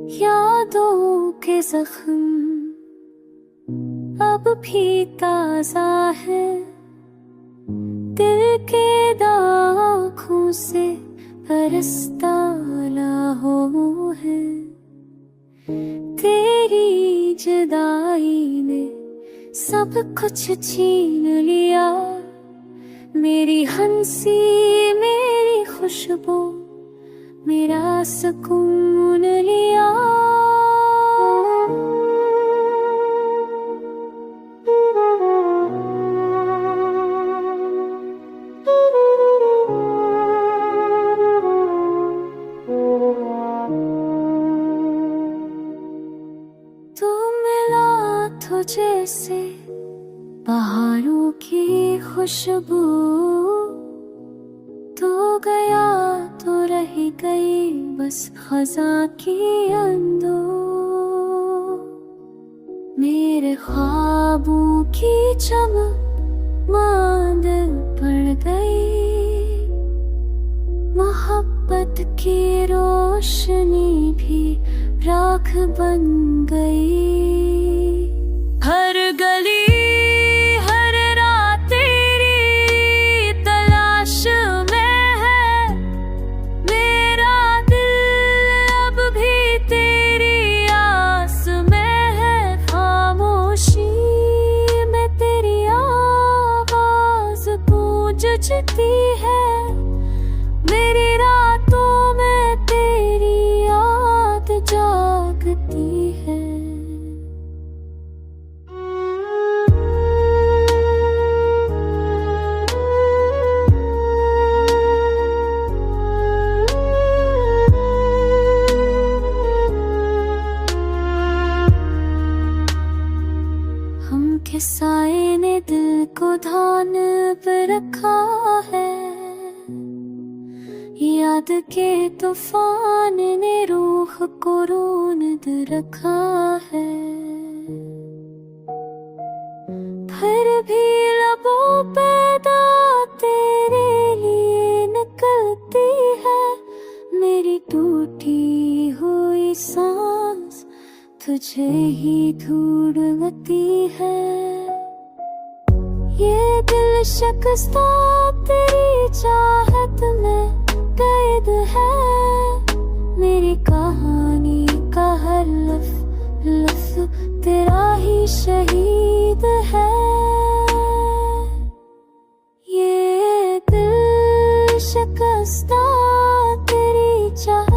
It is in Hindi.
यादों के जख्म अब भी ताजा है, दिल के दाखों से बरसता लहू है। तेरी जुदाई ने सब कुछ छीन लिया, मेरी हंसी, मेरी खुशबू, मेरा सुकून लिया। तू मिला तो जैसे बहारों की खुशबू, तो गया तो रह गई बस खज़ां की अंदू। मेरे ख्वाबों की चमक मांद पड़ गई, मोहब्बत की रोशनी भी राख बन गई। हर गली जचती है, मेरी रातों में तेरी याद जागती है। हम के साए ने दिल को धान पर रखा है, याद के तूफान ने रूह को रोंद रखा है। फिर भी लबों पे दाद तेरे लिए निकलती है, मेरी टूटी हुई सांस तुझे ही ढूंढती है। ये दिल शिकस्ता तेरी चाहत में कैद है, मेरी कहानी का हर लफ्ज़ तेरा ही शहीद है। ये दिल शिकस्ता तेरी चाहत